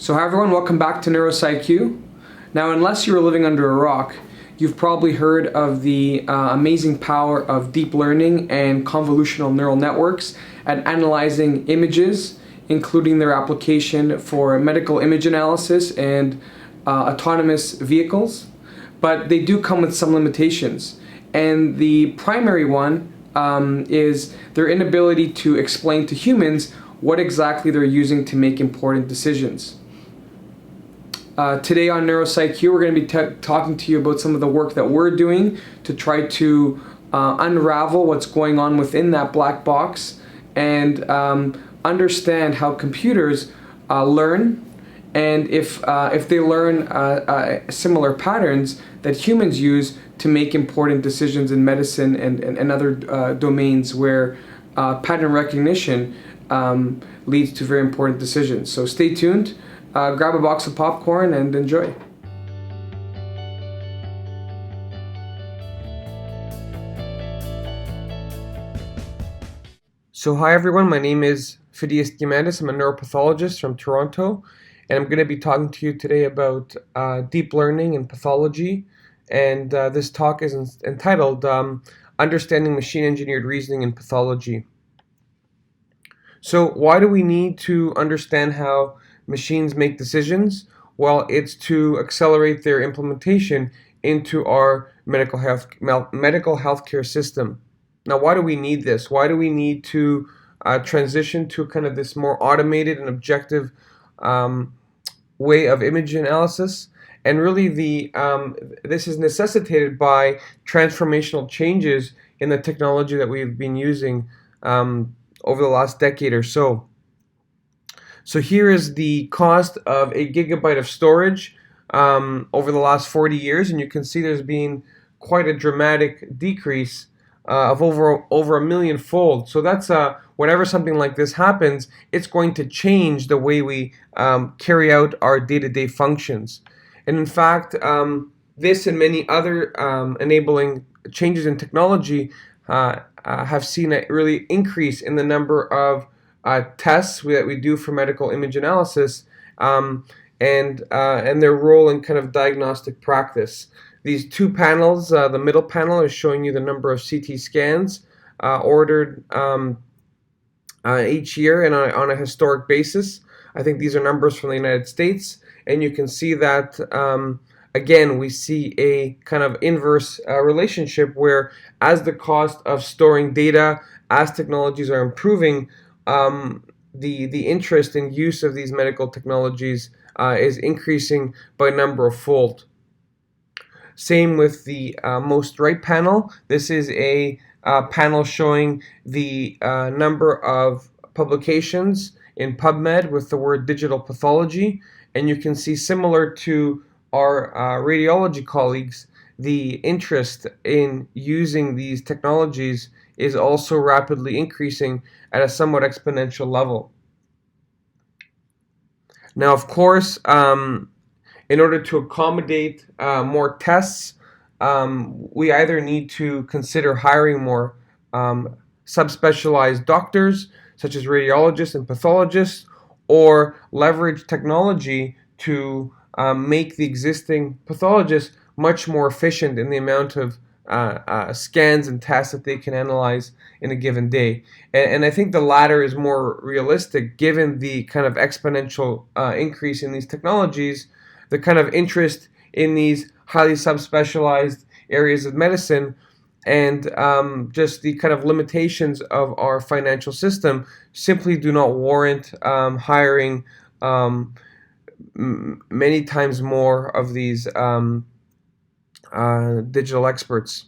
So hi everyone, welcome back to NeuroPsyQ. Now, unless you were living under a rock, you've probably heard of the amazing power of deep learning and convolutional neural networks at analyzing images, including their application for medical image analysis and autonomous vehicles. But they do come with some limitations. And the primary one is their inability to explain to humans what exactly they're using to make important decisions. Today on NeuroPsyQ, we're going to be talking to you about some of the work that we're doing to try to unravel what's going on within that black box and understand how computers learn, and if they learn similar patterns that humans use to make important decisions in medicine and other domains where pattern recognition leads to very important decisions. So stay tuned. Grab a box of popcorn and enjoy. So hi everyone, my name is Phedias Diamandis. I'm a neuropathologist from Toronto, and I'm going to be talking to you today about deep learning and pathology. And this talk is entitled Understanding Machine-Engineered Reasoning in Pathology. So why do we need to understand how machines make decisions? Well, it's to accelerate their implementation into our medical healthcare system. Now, why do we need this? Why do we need to transition to kind of this more automated and objective way of image analysis? And really, this is necessitated by transformational changes in the technology that we've been using over the last decade or so. So here is the cost of a gigabyte of storage over the last 40 years, and you can see there's been quite a dramatic decrease of over a million-fold. So that's whenever something like this happens, it's going to change the way we carry out our day-to-day functions. And in fact, this and many other enabling changes in technology have seen a really increase in the number of tests that we do for medical image analysis and their role in kind of diagnostic practice. These two panels, the middle panel is showing you the number of CT scans ordered each year and on a historic basis. I think these are numbers from the United States, and you can see that again, we see a kind of inverse relationship where as the cost of storing data, as technologies are improving, the interest in use of these medical technologies is increasing by a number of fold. Same with the most right panel. This is a panel showing the number of publications in PubMed with the word digital pathology, and you can see, similar to our radiology colleagues, the interest in using these technologies is also rapidly increasing at a somewhat exponential level. Now, of course, in order to accommodate more tests, we either need to consider hiring more subspecialized doctors, such as radiologists and pathologists, or leverage technology to make the existing pathologists much more efficient in the amount of scans and tests that they can analyze in a given day. And I think the latter is more realistic given the kind of exponential increase in these technologies, the kind of interest in these highly subspecialized areas of medicine, and just the kind of limitations of our financial system simply do not warrant hiring many times more of these digital experts.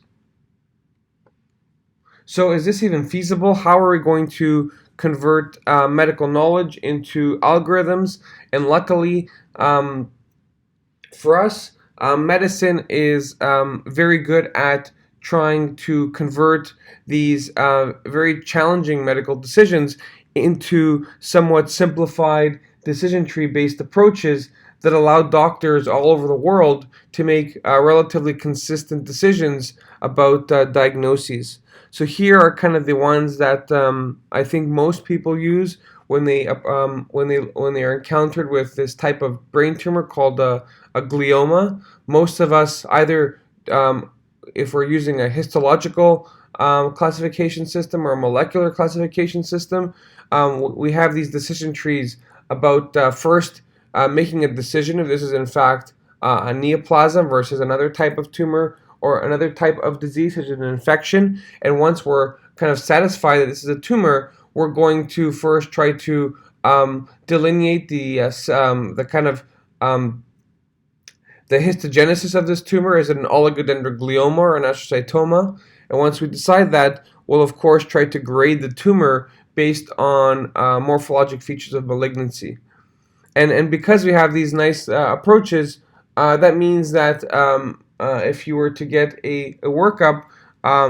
So is this even feasible? How are we going to convert medical knowledge into algorithms? And luckily, for us, medicine is very good at trying to convert these very challenging medical decisions into somewhat simplified decision tree-based approaches that allow doctors all over the world to make relatively consistent decisions about diagnoses. So here are kind of the ones that I think most people use when they are encountered with this type of brain tumor called a glioma. Most of us either if we're using a histological classification system or a molecular classification system, we have these decision trees about first making a decision if this is in fact a neoplasm versus another type of tumor or another type of disease such as an infection. And once we're kind of satisfied that this is a tumor, we're going to first try to delineate the kind of the histogenesis of this tumor. Is it an oligodendroglioma or an astrocytoma? And once we decide that, we'll of course try to grade the tumor based on morphologic features of malignancy. And because we have these nice approaches, that means that if you were to get a workup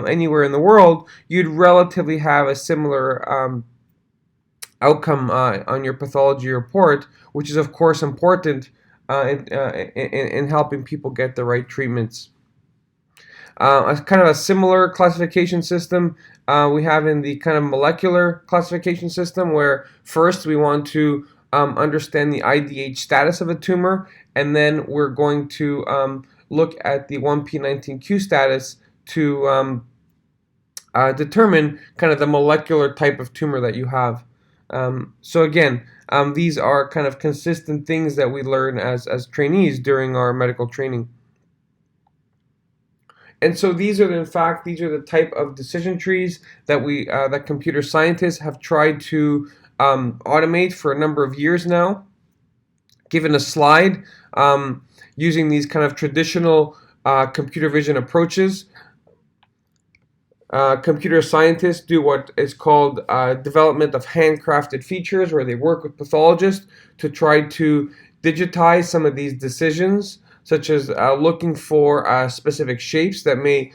anywhere in the world, you'd relatively have a similar outcome on your pathology report, which is of course important in helping people get the right treatments. A kind of a similar classification system we have in the kind of molecular classification system, where first we want to understand the IDH status of a tumor, and then we're going to look at the 1p19q status to determine kind of the molecular type of tumor that you have. So again, these are kind of consistent things that we learn as trainees during our medical training. And so these are the type of decision trees that that computer scientists have tried to automate for a number of years now. Given a slide, using these kind of traditional computer vision approaches, computer scientists do what is called development of handcrafted features, where they work with pathologists to try to digitize some of these decisions, such as looking for specific shapes that may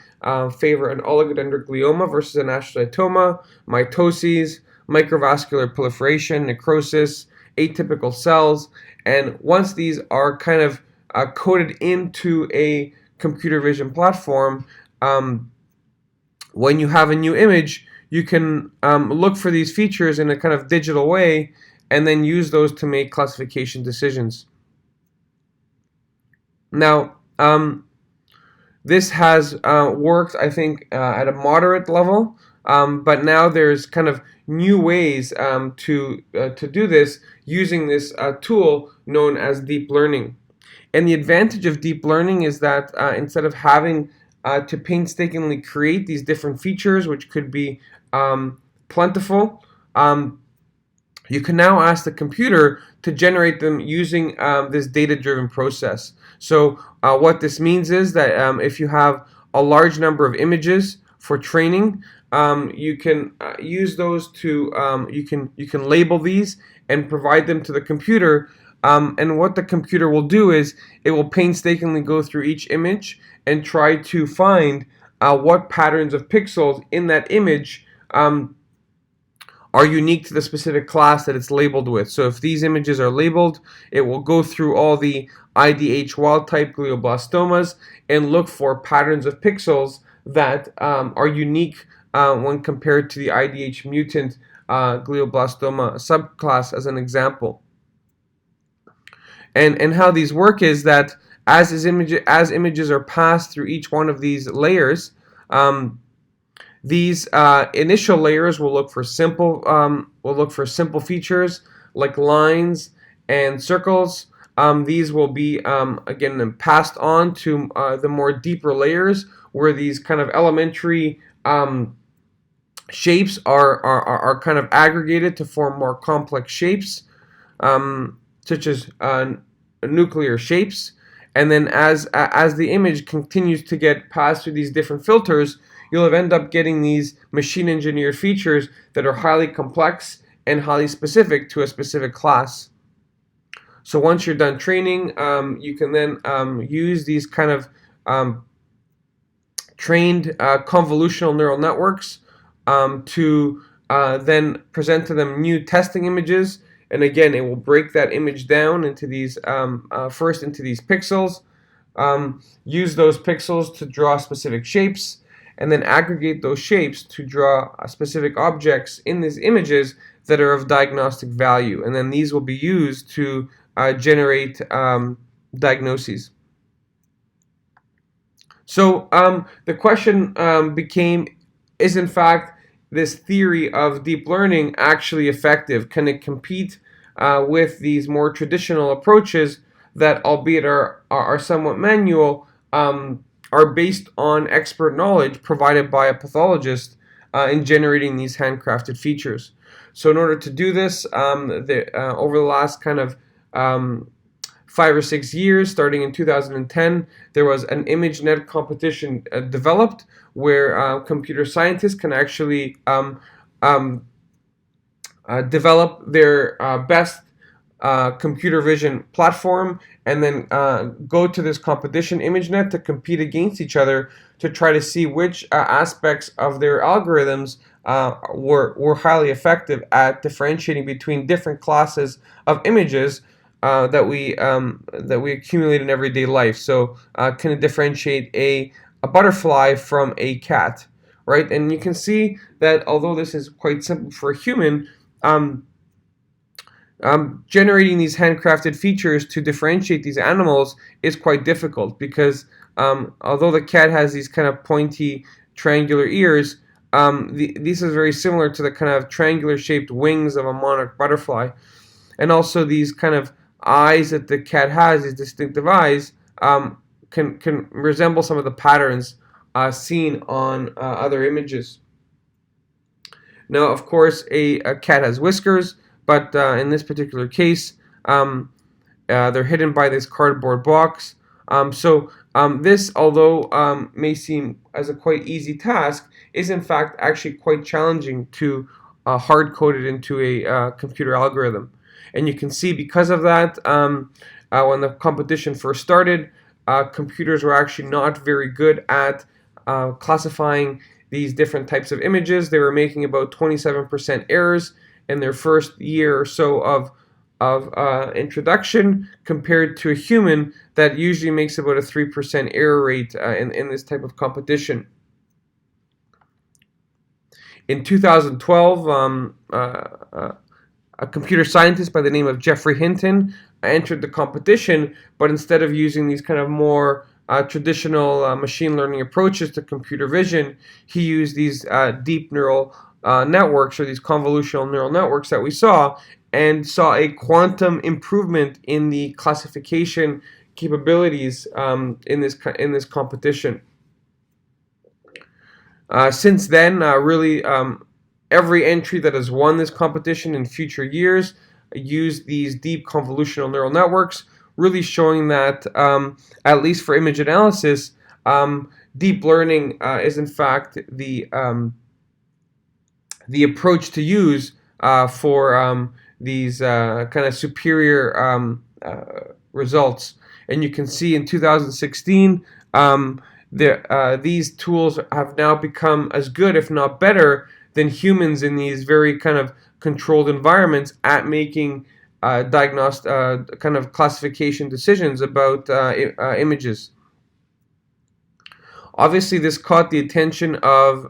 favor an oligodendroglioma versus an astrocytoma, mitoses, microvascular proliferation, necrosis, atypical cells. And once these are kind of coded into a computer vision platform, when you have a new image, you can look for these features in a kind of digital way and then use those to make classification decisions. Now, this has worked, I think, at a moderate level, but now there's kind of new ways to do this using this tool known as deep learning. And the advantage of deep learning is that instead of having to painstakingly create these different features, which could be plentiful, you can now ask the computer to generate them using this data-driven process. So what this means is that if you have a large number of images for training, you can use those to you can label these and provide them to the computer. And what the computer will do is it will painstakingly go through each image and try to find what patterns of pixels in that image are unique to the specific class that it's labeled with. So if these images are labeled, it will go through all the IDH wild-type glioblastomas and look for patterns of pixels that are unique when compared to the IDH mutant glioblastoma subclass, as an example. And how these work is that as images are passed through each one of these layers, these initial layers will look for simple features like lines and circles. These will be again passed on to the more deeper layers, where these kind of elementary shapes are kind of aggregated to form more complex shapes, such as nuclear shapes. And then as the image continues to get passed through these different filters, you'll end up getting these machine engineered features that are highly complex and highly specific to a specific class. So once you're done training, you can then use these kind of trained convolutional neural networks to then present to them new testing images. And again, it will break that image down into these first into these pixels, use those pixels to draw specific shapes, and then aggregate those shapes to draw specific objects in these images that are of diagnostic value, and then these will be used to generate diagnoses. So the question became, is in fact this theory of deep learning actually effective? Can it compete with these more traditional approaches that, albeit are somewhat manual, are based on expert knowledge provided by a pathologist in generating these handcrafted features? So in order to do this, over the last kind of 5 or 6 years, starting in 2010, there was an ImageNet competition developed where computer scientists can actually um, develop their best computer vision platform, and then go to this competition, ImageNet, to compete against each other to try to see which aspects of their algorithms were highly effective at differentiating between different classes of images that we accumulate in everyday life. So can it differentiate a butterfly from a cat, right? And you can see that although this is quite simple for a human, generating these handcrafted features to differentiate these animals is quite difficult, because although the cat has these kind of pointy triangular ears, this is very similar to the kind of triangular shaped wings of a monarch butterfly. And also these kind of eyes that the cat has, these distinctive eyes, can resemble some of the patterns seen on other images. Now, of course, a cat has whiskers, but in this particular case, they're hidden by this cardboard box. This, although may seem as a quite easy task, is in fact actually quite challenging to hard-code it into a computer algorithm. And you can see, because of that, when the competition first started, computers were actually not very good at classifying these different types of images. They were making about 27% errors in their first year or so of introduction, compared to a human that usually makes about a 3% error rate in this type of competition. In 2012, a computer scientist by the name of Geoffrey Hinton entered the competition, but instead of using these kind of more traditional machine learning approaches to computer vision, he used these deep neural networks, or these convolutional neural networks that we saw, and saw a quantum improvement in the classification capabilities in this competition. Since then, really, every entry that has won this competition in future years used these deep convolutional neural networks, really showing that, at least for image analysis, deep learning is in fact the approach to use for these kind of superior results. And you can see in 2016, these tools have now become as good, if not better, than humans in these very kind of controlled environments at making diagnostic kind of classification decisions about images. Obviously, this caught the attention of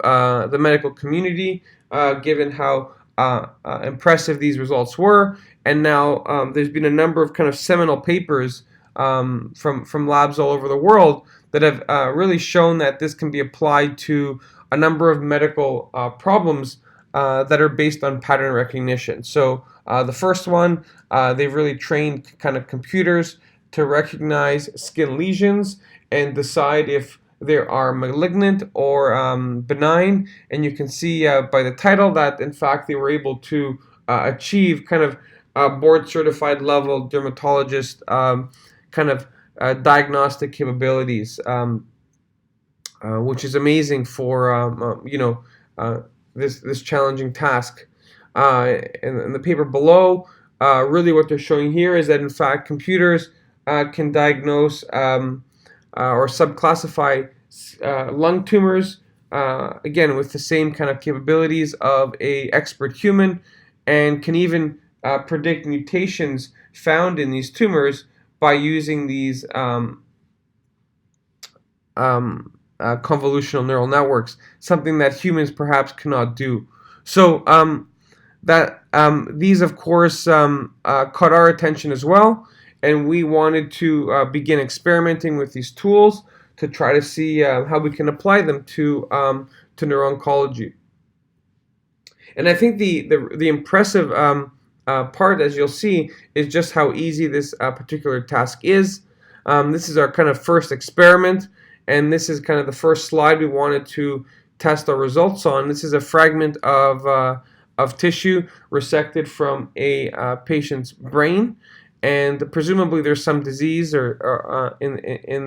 the medical community, given how impressive these results were, and now there's been a number of kind of seminal papers from labs all over the world that have really shown that this can be applied to a number of medical problems that are based on pattern recognition. So the first one, they've really trained kind of computers to recognize skin lesions and decide if they are malignant or benign. And you can see by the title that, in fact, they were able to achieve kind of board-certified level dermatologist kind of diagnostic capabilities, which is amazing for this challenging task. In the paper below, really what they're showing here is that, in fact, computers can diagnose or subclassify lung tumors, again with the same kind of capabilities of a expert human, and can even predict mutations found in these tumors by using these convolutional neural networks, something that humans perhaps cannot do. So that these, of course, caught our attention as well, and we wanted to begin experimenting with these tools to try to see how we can apply them to neuro-oncology. And I think the impressive part, as you'll see, is just how easy this particular task is. This is our kind of first experiment, and this is kind of the first slide we wanted to test our results on. This is a fragment of tissue resected from a patient's brain, and presumably there's some disease or in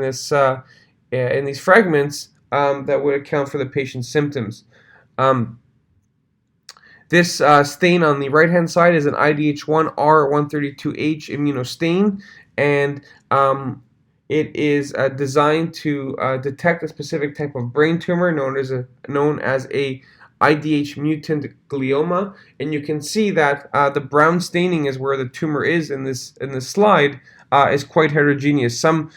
these fragments that would account for the patient's symptoms. This stain on the right-hand side is an IDH1R132H immunostain, and it is designed to detect a specific type of brain tumor known as a IDH mutant glioma. And you can see that the brown staining is where the tumor is in this slide. Is quite heterogeneous. Some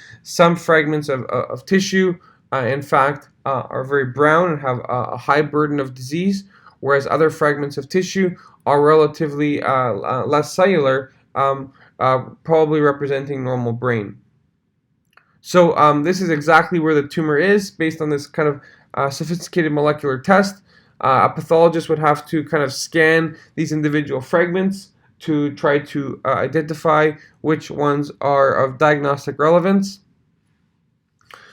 fragments of tissue, in fact, are very brown and have a high burden of disease, whereas other fragments of tissue are relatively less cellular, probably representing normal brain. So this is exactly where the tumor is based on this kind of sophisticated molecular test. A pathologist would have to kind of scan these individual fragments to try to identify which ones are of diagnostic relevance.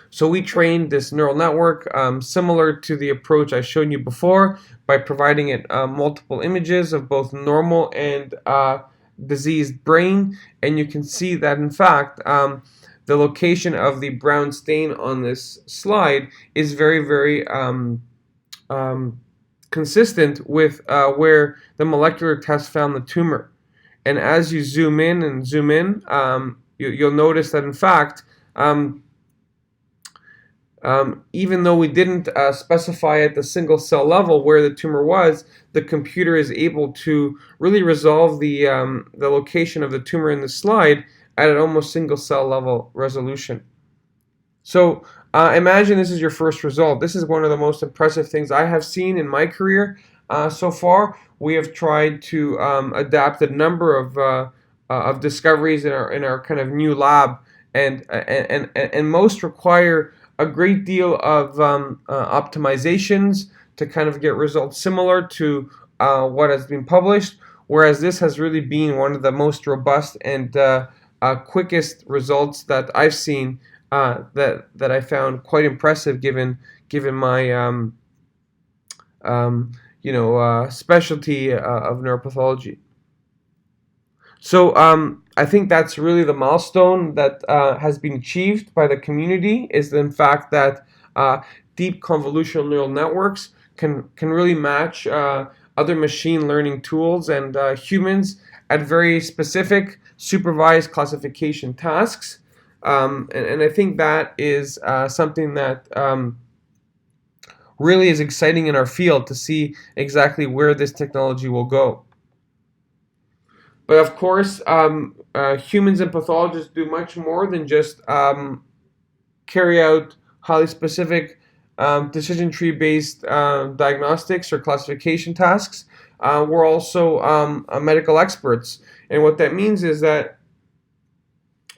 So we trained this neural network similar to the approach I showed you before by providing it multiple images of both normal and diseased brain, and you can see that in fact the location of the brown stain on this slide is very, very consistent with where the molecular test found the tumor. And as you zoom in and zoom in, you'll notice that in fact, even though we didn't specify at the single cell level where the tumor was, the computer is able to really resolve the location of the tumor in the slide at an almost single cell level resolution. So imagine this is your first result. This is one of the most impressive things I have seen in my career so far. We have tried to adapt a number of discoveries in our kind of new lab, and most require a great deal of optimizations to kind of get results similar to what has been published, whereas this has really been one of the most robust and quickest results that I've seen that I found quite impressive given my specialty of neuropathology. So I think that's really the milestone that has been achieved by the community, is in fact that deep convolutional neural networks can really match other machine learning tools and humans at very specific supervised classification tasks. And I think that is something that really is exciting in our field to see exactly where this technology will go. But of course, humans and pathologists do much more than just carry out highly specific decision tree based diagnostics or classification tasks. We're also medical experts, and what that means is that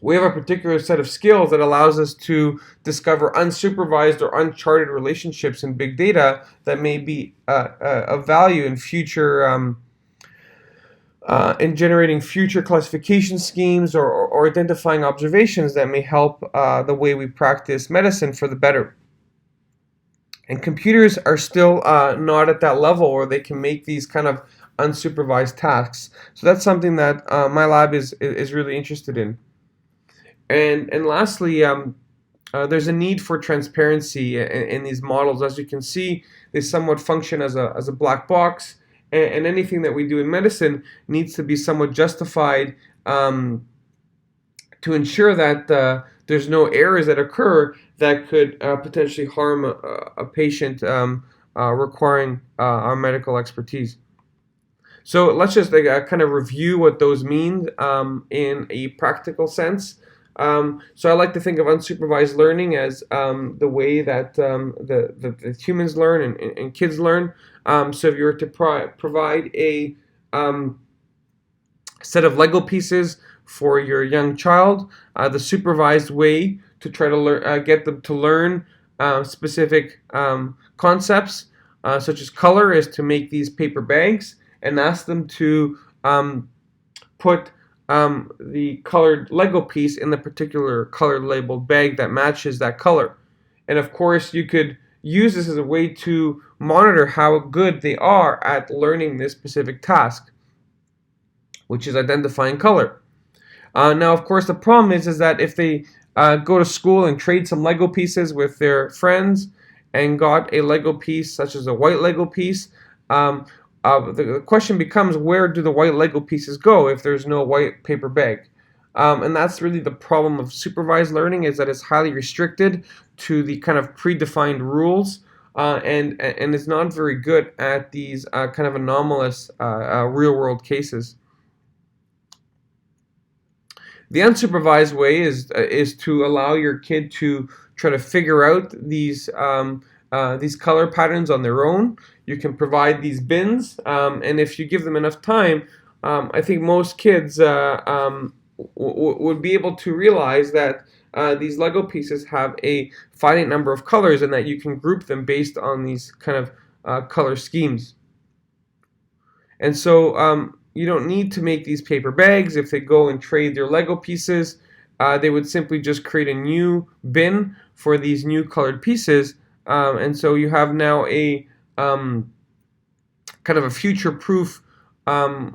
we have a particular set of skills that allows us to discover unsupervised or uncharted relationships in big data that may be of value in future in generating future classification schemes or identifying observations that may help the way we practice medicine for the better. And computers are still not at that level where they can make these kind of unsupervised tasks. So that's something that my lab is really interested in. And lastly, there's a need for transparency in these models. As you can see, they somewhat function as a black box, and anything that we do in medicine needs to be somewhat justified to ensure that there's no errors that occur that could potentially harm a patient requiring our medical expertise. So let's just kind of review what those mean in a practical sense. So I like to think of unsupervised learning as the way that the humans learn and kids learn. So if you were to provide a set of Lego pieces for your young child. The supervised way to try to get them to learn specific concepts, such as color, is to make these paper bags and ask them to put the colored Lego piece in the particular color labeled bag that matches that color. And of course, you could use this as a way to monitor how good they are at learning this specific task, which is identifying color. Now, of course, the problem is that if they go to school and trade some Lego pieces with their friends and got a Lego piece, such as a white Lego piece, the question becomes, where do the white Lego pieces go if there's no white paper bag? And that's really the problem of supervised learning, is that it's highly restricted to the kind of predefined rules, and is not very good at these kind of anomalous real-world cases. The unsupervised way is to allow your kid to try to figure out these color patterns on their own. You can provide these bins, and if you give them enough time, I think most kids would be able to realize that these Lego pieces have a finite number of colors, and that you can group them based on these kind of color schemes. And so you don't need to make these paper bags. If they go and trade their Lego pieces, they would simply just create a new bin for these new colored pieces, and so you have now a kind of a future-proof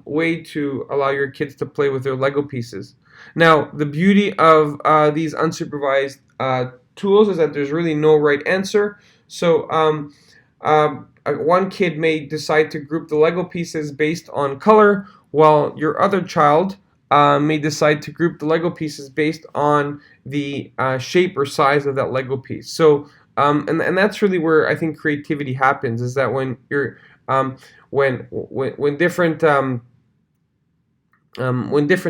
way to allow your kids to play with their Lego pieces. Now, the beauty of these unsupervised tools is that there's really no right answer. So one kid may decide to group the Lego pieces based on color, while your other child may decide to group the Lego pieces based on the shape or size of that Lego piece. So and that's really where I think creativity happens, is that when you're when different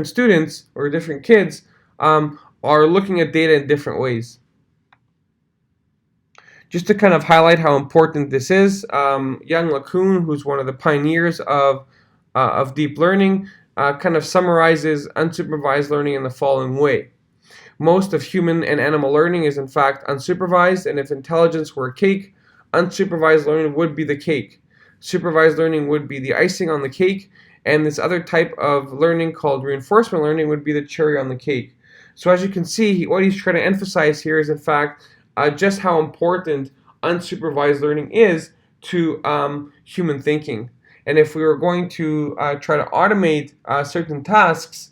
students or different kids are looking at data in different ways. Just to kind of highlight how important this is, young LeCun, who's one of the pioneers of deep learning, kind of summarizes unsupervised learning in the following way. Most of human and animal learning is in fact unsupervised, and if intelligence were a cake, unsupervised learning would be the cake. Supervised learning would be the icing on the cake, and this other type of learning called reinforcement learning would be the cherry on the cake. So as you can see, what he's trying to emphasize here is in fact just how important unsupervised learning is to human thinking. And if we were going to try to automate certain tasks,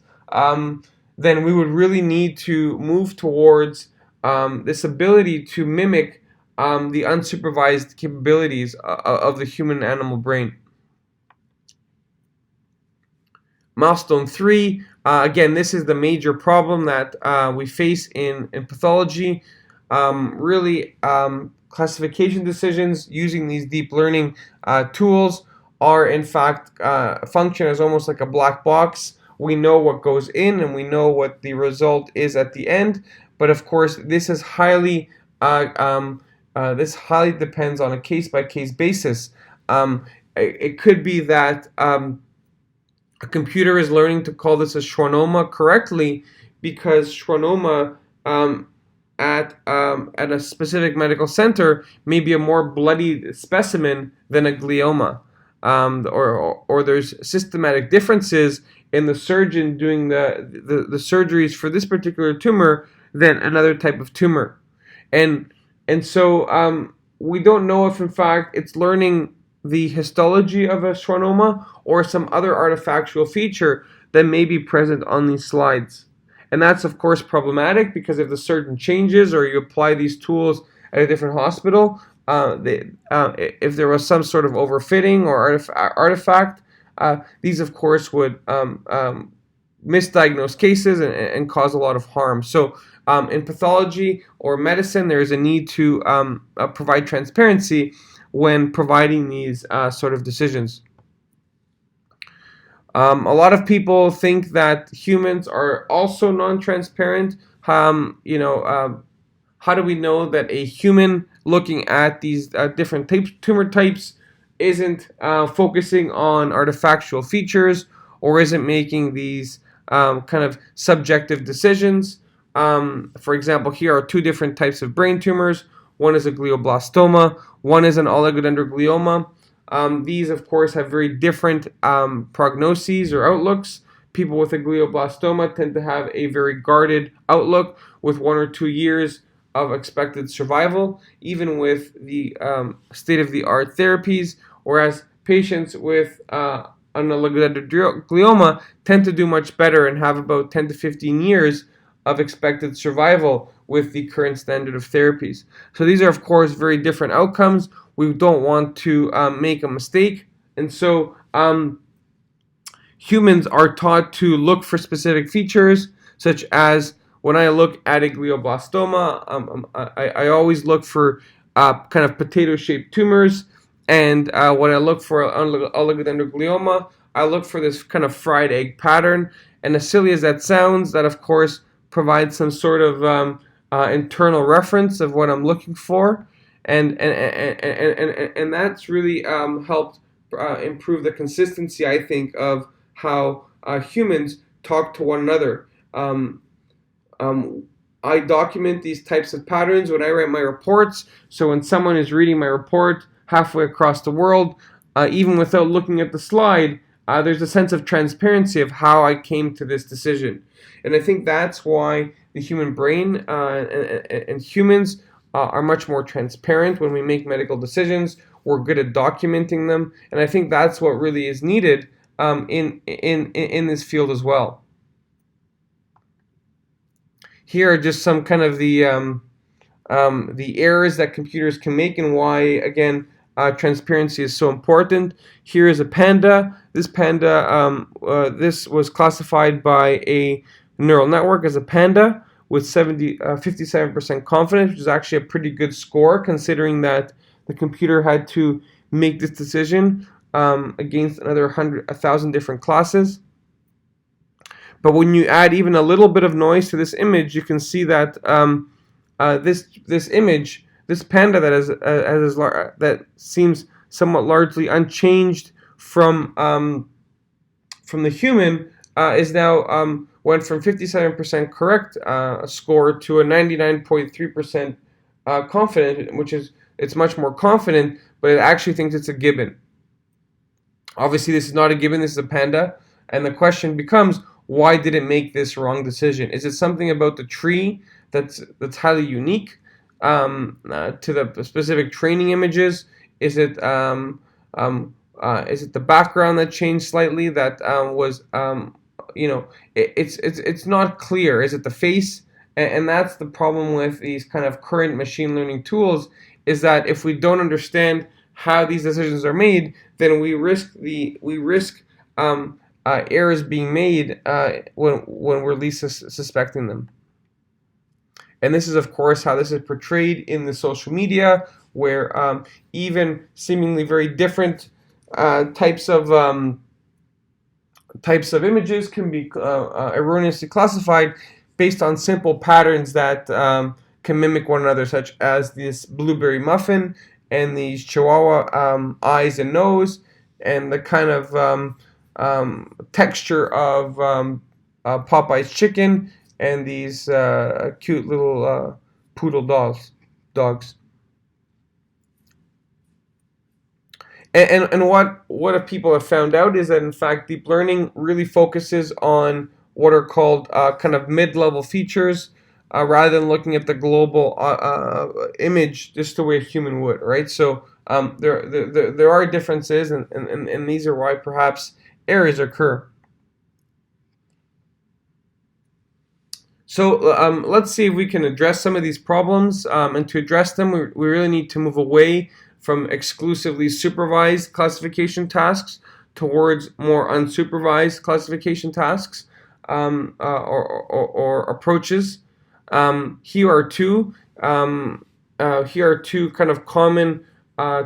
then we would really need to move towards this ability to mimic the unsupervised capabilities of the human animal brain. Milestone 3, again, this is the major problem that we face in pathology. Classification decisions using these deep learning tools are in fact function as almost like a black box. We know what goes in and we know what the result is at the end, but of course this is highly depends on a case-by-case basis. It could be that a computer is learning to call this a schwannoma correctly because schwannoma at a specific medical center may be a more bloody specimen than a glioma, or there's systematic differences in the surgeon doing the surgeries for this particular tumor than another type of tumor, and so we don't know if in fact it's learning the histology of a schwannoma or some other artifactual feature that may be present on these slides. And that's of course problematic, because if the surgeon changes or you apply these tools at a different hospital, if there was some sort of overfitting or artifact, these of course would misdiagnose cases and cause a lot of harm. So in pathology or medicine, there is a need to provide transparency when providing these sort of decisions. A lot of people think that humans are also non-transparent. How do we know that a human looking at these different tumor types isn't focusing on artifactual features or isn't making these kind of subjective decisions. For example, here are two different types of brain tumors. One is a glioblastoma, one is an oligodendroglioma. These, of course, have very different prognoses or outlooks. People with a glioblastoma tend to have a very guarded outlook with 1 or 2 years of expected survival, even with the state-of-the-art therapies, whereas patients with an oligodendroglioma tend to do much better and have about 10 to 15 years of expected survival with the current standard of therapies. So these are, of course, very different outcomes. We don't want to make a mistake, and so humans are taught to look for specific features, such as when I look at a glioblastoma, I always look for kind of potato-shaped tumors, and when I look for oligodendroglioma, I look for this kind of fried egg pattern. And as silly as that sounds, that of course provides some sort of internal reference of what I'm looking for, and that's really helped improve the consistency, I think, of how humans talk to one another. I document these types of patterns when I write my reports. So when someone is reading my report halfway across the world, even without looking at the slide, there's a sense of transparency of how I came to this decision. And I think that's why the human brain and humans are much more transparent when we make medical decisions. We're good at documenting them, and I think that's what really is needed in this field as well. Here are just some kind of the errors that computers can make and why, again, transparency is so important. Here is a panda. This panda, this was classified by a neural network as a panda with 57% confidence, which is actually a pretty good score considering that the computer had to make this decision against another 1,000 different classes. But when you add even a little bit of noise to this image, you can see that this image, this panda that seems somewhat largely unchanged from the human is now went from 57% correct score to a 99.3% confident, which is, it's much more confident, but it actually thinks it's a gibbon. Obviously, this is not a gibbon, this is a panda, and the question becomes, why did it make this wrong decision? Is it something about the tree that's highly unique to the specific training images? Is it the background that changed slightly that was it's not clear. Is it the face? And that's the problem with these kind of current machine learning tools, is that if we don't understand how these decisions are made, then we risk errors being made when we're least suspecting them. And this is, of course, how this is portrayed in the social media, where even seemingly very different types of images can be erroneously classified based on simple patterns that can mimic one another, such as this blueberry muffin and these chihuahua eyes and nose, and the kind of texture of Popeye's chicken and these cute little poodle dogs. And what people have found out is that, in fact, deep learning really focuses on what are called kind of mid-level features rather than looking at the global image just the way a human would, right? So there are differences, and these are why perhaps errors occur. So let's see if we can address some of these problems, and to address them we really need to move away from exclusively supervised classification tasks towards more unsupervised classification tasks or approaches. Here are two kind of common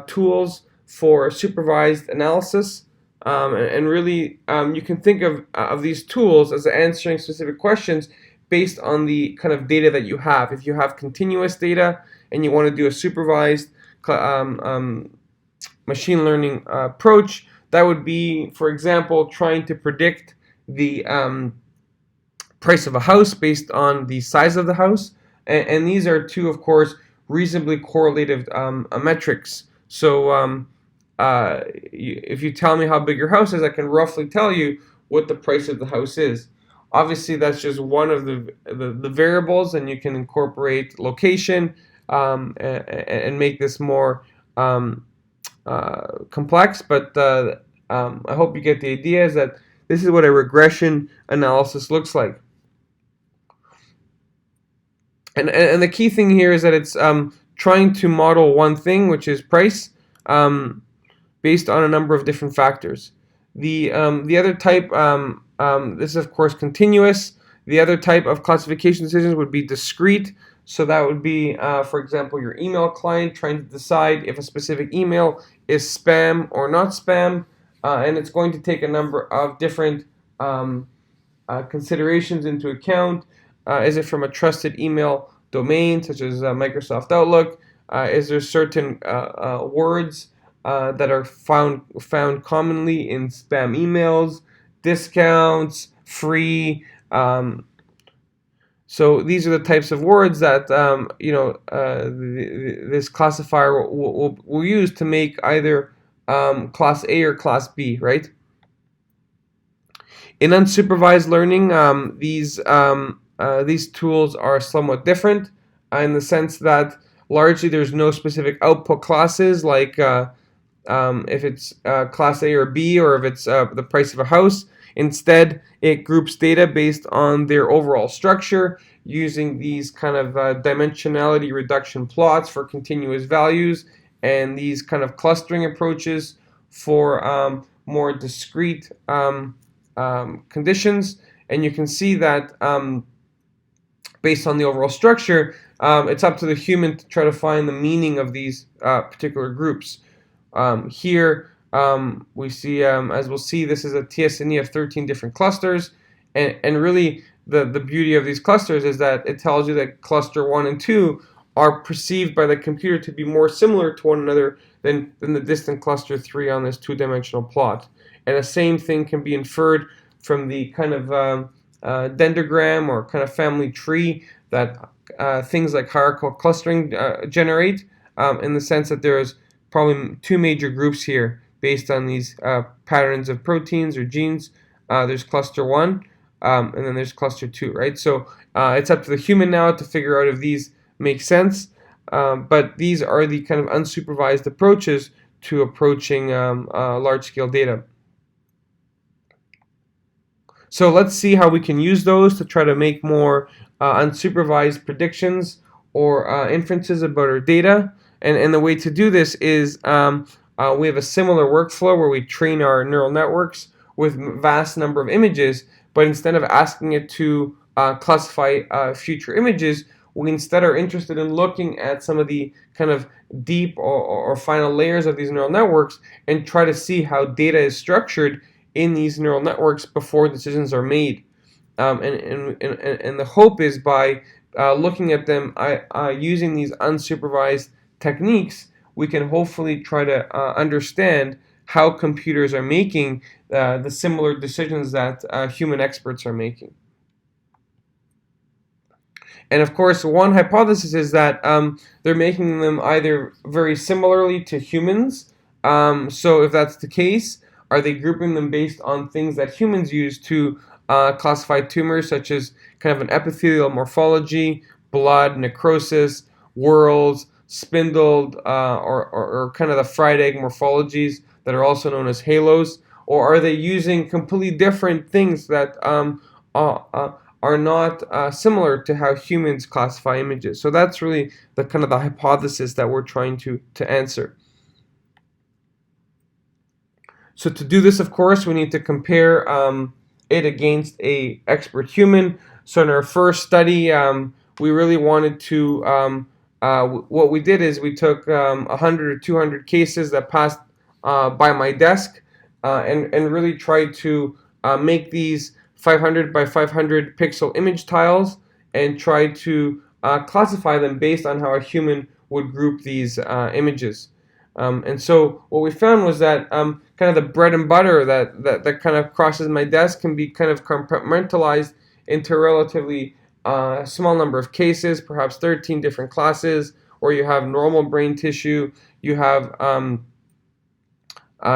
tools for supervised analysis. And really, you can think of these tools as answering specific questions based on the kind of data that you have. If you have continuous data and you want to do a supervised machine learning approach. That would be, for example, trying to predict the price of a house based on the size of the house. And these are two, of course, reasonably correlative metrics. So if you tell me how big your house is, I can roughly tell you what the price of the house is. Obviously, that's just one of the variables, and you can incorporate location and make this more complex. But I hope you get the idea, is that this is what a regression analysis looks like. And the key thing here is that it's trying to model one thing, which is price, based on a number of different factors. The other type, this is of course continuous. The other type of classification decisions would be discrete. So that would be, for example, your email client trying to decide if a specific email is spam or not spam, and it's going to take a number of different considerations into account. Is it from a trusted email domain, such as Microsoft Outlook? Is there certain words that are found commonly in spam emails? Discounts, free. So these are the types of words that this classifier will use to make either class A or class B, right? In unsupervised learning, these tools are somewhat different in the sense that largely there's no specific output classes, like if it's class A or B, or if it's the price of a house. Instead, it groups data based on their overall structure using these kind of dimensionality reduction plots for continuous values, and these kind of clustering approaches for more discrete conditions. And you can see that based on the overall structure, it's up to the human to try to find the meaning of these particular groups. Here we see, as we'll see, this is a TSNE of 13 different clusters, and really the beauty of these clusters is that it tells you that cluster 1 and 2 are perceived by the computer to be more similar to one another than the distant cluster 3 on this two-dimensional plot. And the same thing can be inferred from the kind of dendrogram or kind of family tree that things like hierarchical clustering generate, in the sense that there's probably two major groups here based on these patterns of proteins or genes. There's cluster 1, and then there's cluster 2, right? So it's up to the human now to figure out if these make sense, but these are the kind of unsupervised approaches to approaching large-scale data. So let's see how we can use those to try to make more unsupervised predictions or inferences about our data. And the way to do this is we have a similar workflow where we train our neural networks with vast number of images, but instead of asking it to classify future images, we instead are interested in looking at some of the kind of deep or final layers of these neural networks and try to see how data is structured in these neural networks before decisions are made. And the hope is by looking at them using these unsupervised techniques, we can hopefully try to understand how computers are making the similar decisions that human experts are making. And of course, one hypothesis is that they're making them either very similarly to humans. So if that's the case, are they grouping them based on things that humans use to classify tumors, such as kind of an epithelial morphology, blood, necrosis, whorls, spindled, or kind of the fried egg morphologies that are also known as halos? Or are they using completely different things that are not similar to how humans classify images? So that's really the kind of the hypothesis that we're trying to answer. So to do this, of course, we need to compare it against a expert human. So in our first study, we really wanted to, what we did is we took 100 or 200 cases that passed by my desk and really tried to make these 500 by 500 pixel image tiles and try to classify them based on how a human would group these images. And so what we found was that kind of the bread and butter that kind of crosses my desk can be kind of compartmentalized into a relatively small number of cases, perhaps 13 different classes, or you have normal brain tissue, you have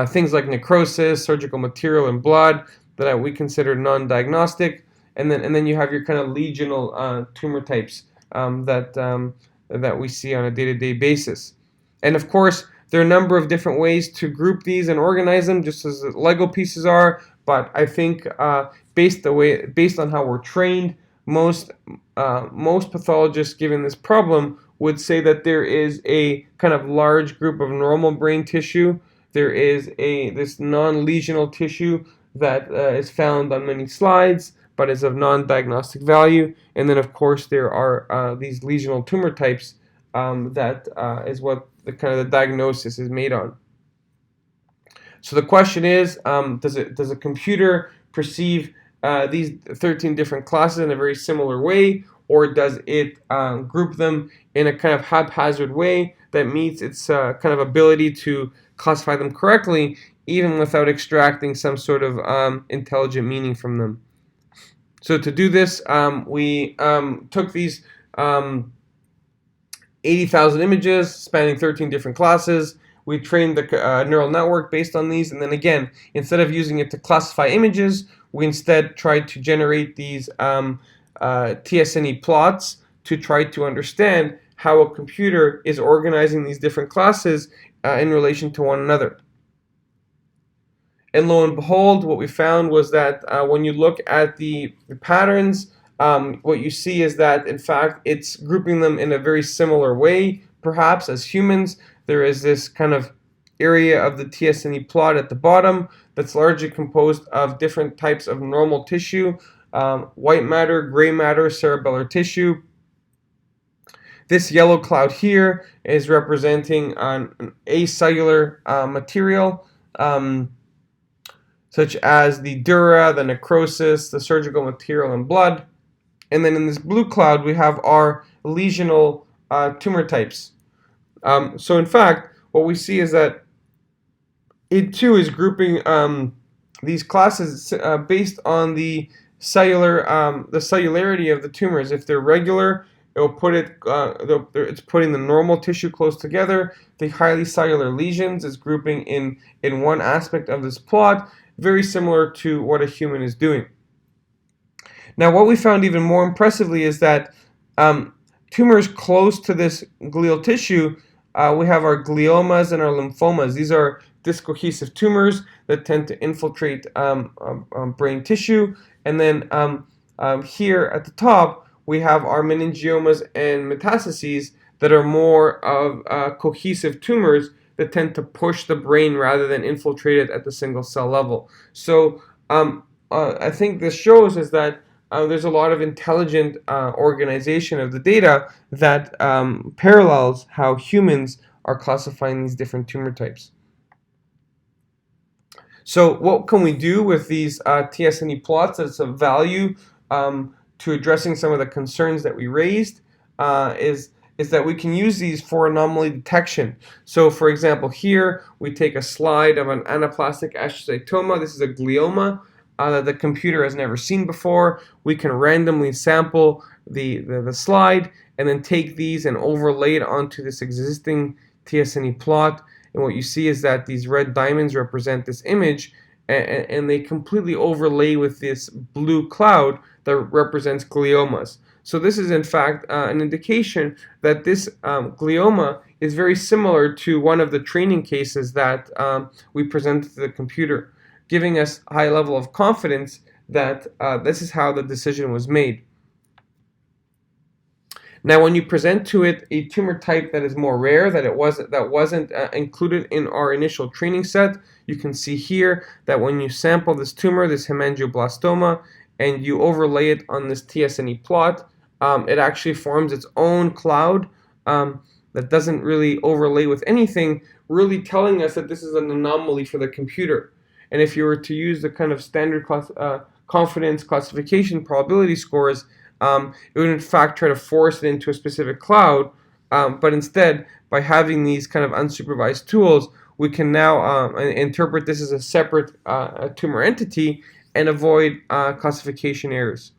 things like necrosis, surgical material, and blood that we consider non-diagnostic, and then you have your kind of legional tumor types that we see on a day-to-day basis. And of course, there are a number of different ways to group these and organize them, just as Lego pieces are. But I think based on how we're trained, most pathologists, given this problem, would say that there is a kind of large group of normal brain tissue. There is this non-lesional tissue that is found on many slides, but is of non-diagnostic value. And then, of course, there are these lesional tumor types that is what the kind of the diagnosis is made on. So the question is, does a computer perceive these 13 different classes in a very similar way, or does it group them in a kind of haphazard way that meets its kind of ability to classify them correctly, even without extracting some sort of intelligent meaning from them? So to do this, we took these 80,000 images spanning 13 different classes. We trained the neural network based on these, and then again, instead of using it to classify images, we instead tried to generate these TSNE plots to try to understand how a computer is organizing these different classes in relation to one another. And lo and behold, what we found was that when you look at the patterns, what you see is that, in fact, it's grouping them in a very similar way, perhaps, as humans. There is this kind of area of the TSNE plot at the bottom that's largely composed of different types of normal tissue, white matter, gray matter, cerebellar tissue. This yellow cloud here is representing an acellular material, such as the dura, the necrosis, the surgical material, and blood. And then in this blue cloud, we have our lesional tumor types. So in fact, what we see is that it too is grouping these classes based on the cellularity of the tumors. If they're regular, it'll put it. It's putting the normal tissue close together. The highly cellular lesions is grouping in one aspect of this plot, very similar to what a human is doing. Now, what we found even more impressively is that tumors close to this glial tissue, we have our gliomas and our lymphomas. These are discohesive tumors that tend to infiltrate brain tissue. And then here at the top, we have our meningiomas and metastases that are more of cohesive tumors that tend to push the brain rather than infiltrate it at the single cell level. So I think this shows is that there's a lot of intelligent organization of the data that parallels how humans are classifying these different tumor types. So what can we do with these TSNE plots that's of value to addressing some of the concerns that we raised is that we can use these for anomaly detection. So for example, here we take a slide of an anaplastic astrocytoma. This is a glioma that the computer has never seen before. We can randomly sample the slide and then take these and overlay it onto this existing TSNE plot. And what you see is that these red diamonds represent this image, and they completely overlay with this blue cloud that represents gliomas. So this is in fact an indication that this glioma is very similar to one of the training cases that we presented to the computer, giving us a high level of confidence that this is how the decision was made. Now, when you present to it a tumor type that is more rare, that wasn't included in our initial training set, you can see here that when you sample this tumor, this hemangioblastoma, and you overlay it on this TSNE plot, it actually forms its own cloud that doesn't really overlay with anything, really telling us that this is an anomaly for the computer. And if you were to use the kind of standard confidence classification probability scores, it would in fact try to force it into a specific cloud but instead, by having these kind of unsupervised tools, we can now interpret this as a separate tumor entity and avoid classification errors.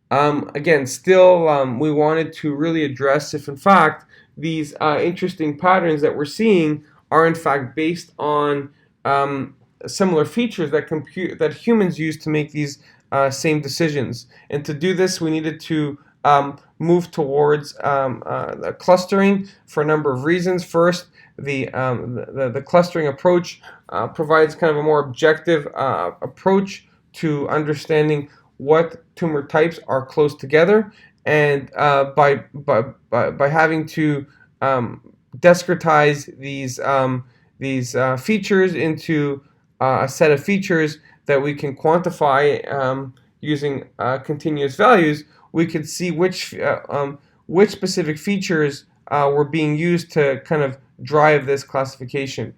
Again, still, we wanted to really address if, in fact, these interesting patterns that we're seeing are, in fact, based on similar features that humans use to make these same decisions. And to do this, we needed to move towards clustering for a number of reasons. First, the clustering approach provides kind of a more objective approach to understanding what tumor types are close together, and by having to discretize these features into a set of features that we can quantify using continuous values, we could see which specific features were being used to kind of drive this classification.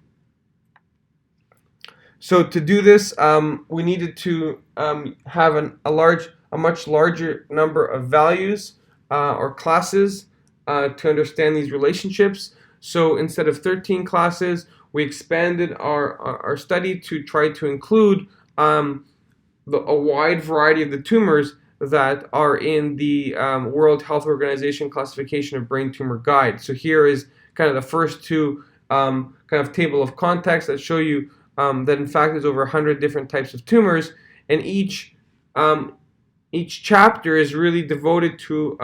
So to do this, we needed to have a much larger number of values or classes to understand these relationships. So instead of 13 classes, we expanded our study to try to include a wide variety of the tumors that are in the World Health Organization classification of brain tumor guide. So here is kind of the first two kind of table of contexts that show you that in fact there's over 100 different types of tumors, and each chapter is really devoted to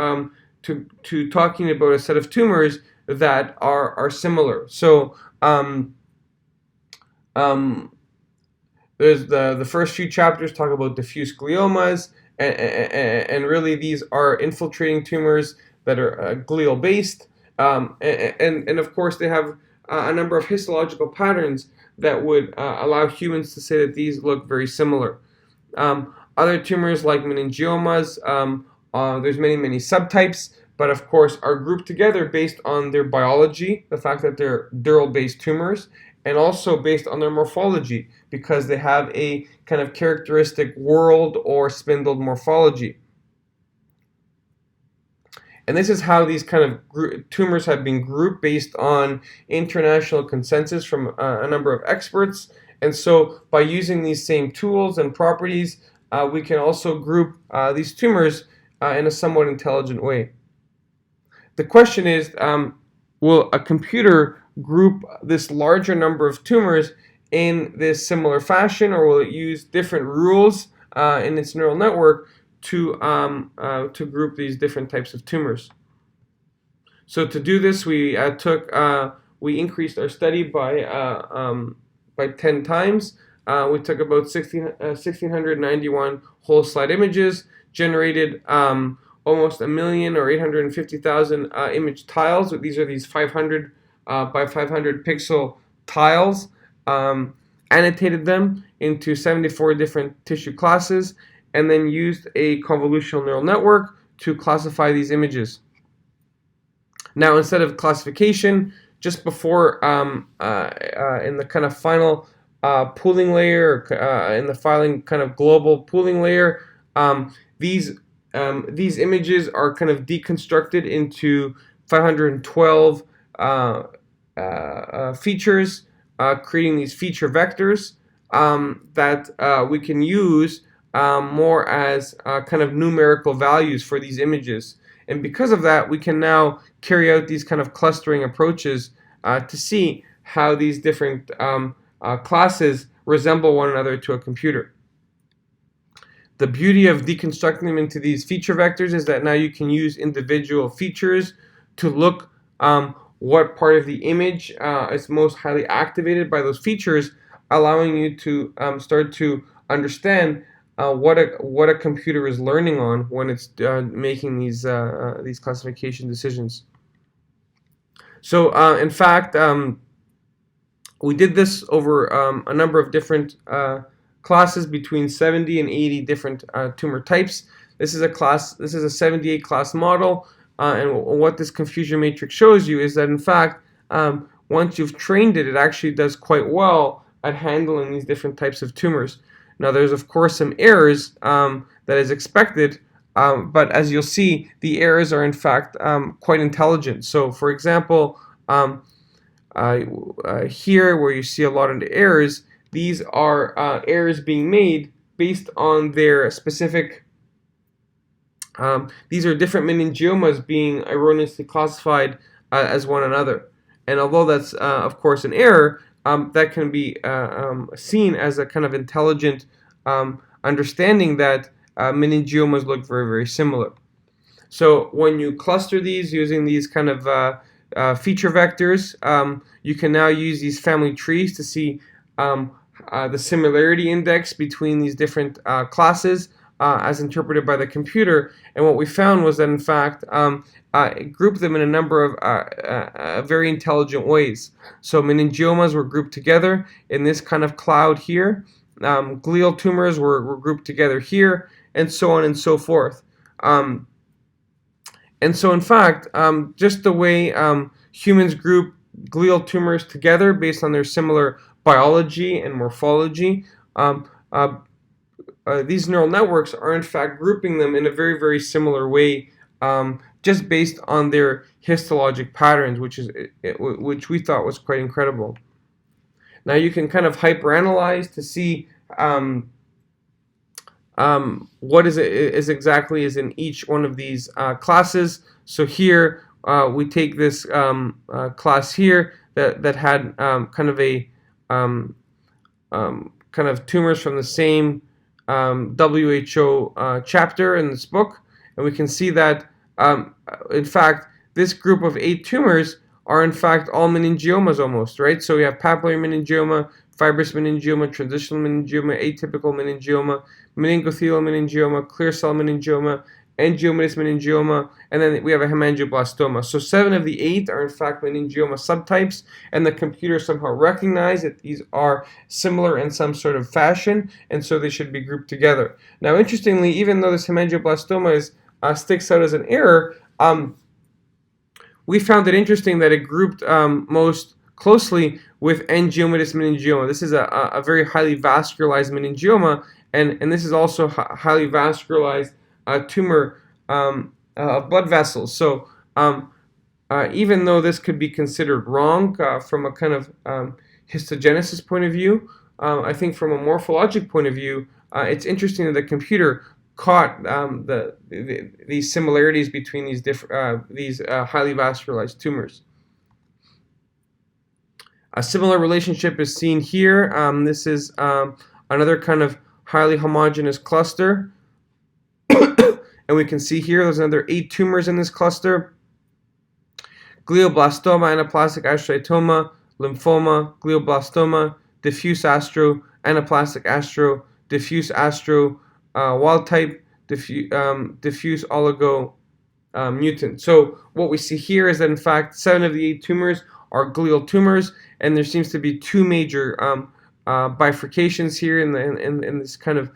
talking about a set of tumors that are similar. So there's the first few chapters talk about diffuse gliomas, and really these are infiltrating tumors that are glial based, and of course they have a number of histological patterns that would allow humans to say that these look very similar. Other tumors like meningiomas, there's many subtypes, but of course are grouped together based on their biology, the fact that they're dural-based tumors, and also based on their morphology, because they have a kind of characteristic whorled or spindled morphology. And this is how these kind of tumors have been grouped based on international consensus from a number of experts. And so by using these same tools and properties, we can also group these tumors in a somewhat intelligent way. The question is, will a computer group this larger number of tumors in this similar fashion, or will it use different rules in its neural network to group these different types of tumors? So to do this, we increased our study by 10 times. We took about 1,691 whole slide images, generated almost 1,000,000 or 850,000 image tiles. These are these 500 by 500 pixel tiles, annotated them into 74 different tissue classes, and then used a convolutional neural network to classify these images. Now, instead of classification, just before in the kind of final pooling layer, in the filing kind of global pooling layer, these images are kind of deconstructed into 512 features, creating these feature vectors that we can use more as kind of numerical values for these images. And because of that, we can now carry out these kind of clustering approaches to see how these different classes resemble one another to a computer. The beauty of deconstructing them into these feature vectors is that now you can use individual features to look what part of the image is most highly activated by those features, allowing you to start to understand what a computer is learning on when it's making these classification decisions. So in fact, we did this over a number of different classes, between 70 and 80 different tumor types. This is a 78 class model, and what this confusion matrix shows you is that in fact, once you've trained it, it actually does quite well at handling these different types of tumors. Now, there's of course some errors that is expected but as you'll see, the errors are in fact quite intelligent. So, for example, here where you see a lot of the errors, these are errors being made based on their specific. These are different meningiomas being erroneously classified as one another. And although that's, of course, an error, that can be seen as a kind of intelligent understanding that meningiomas look very, very similar. So when you cluster these using these kind of feature vectors, you can now use these family trees to see the similarity index between these different classes as interpreted by the computer. And what we found was that, in fact, it grouped them in a number of very intelligent ways. So meningiomas were grouped together in this kind of cloud here. Glial tumors were grouped together here, and so on and so forth. And so, in fact, just the way humans group glial tumors together based on their similar biology and morphology, these neural networks are in fact grouping them in a very, very similar way, just based on their histologic patterns, which we thought was quite incredible. Now you can kind of hyperanalyze to see what is exactly is in each one of these classes. So here we take this class here that had kind of a kind of tumors from the same WHO chapter in this book, and we can see that in fact this group of 8 tumors are in fact all meningiomas almost, right? So we have papillary meningioma, fibrous meningioma, transitional meningioma, atypical meningioma, meningothelial meningioma, clear cell meningioma, angiomatous meningioma, and then we have a hemangioblastoma. So 7 of the 8 are in fact meningioma subtypes, and the computer somehow recognized that these are similar in some sort of fashion, and so they should be grouped together. Now, interestingly, even though this hemangioblastoma sticks out as an error, we found it interesting that it grouped most closely with angiomatous meningioma. This is a very highly vascularized meningioma, and this is also highly vascularized tumor of blood vessels. So even though this could be considered wrong from a kind of histogenesis point of view, I think from a morphologic point of view, it's interesting that the computer caught these similarities between these highly vascularized tumors. A similar relationship is seen here. This is another kind of highly homogeneous cluster. And we can see here there's another 8 tumors in this cluster. Glioblastoma, anaplastic astrocytoma, lymphoma, glioblastoma, diffuse astro, anaplastic astro, diffuse astro, wild type, diffuse oligo mutant. So what we see here is that in fact 7 of the 8 tumors are glial tumors, and there seems to be 2 major bifurcations here in this kind of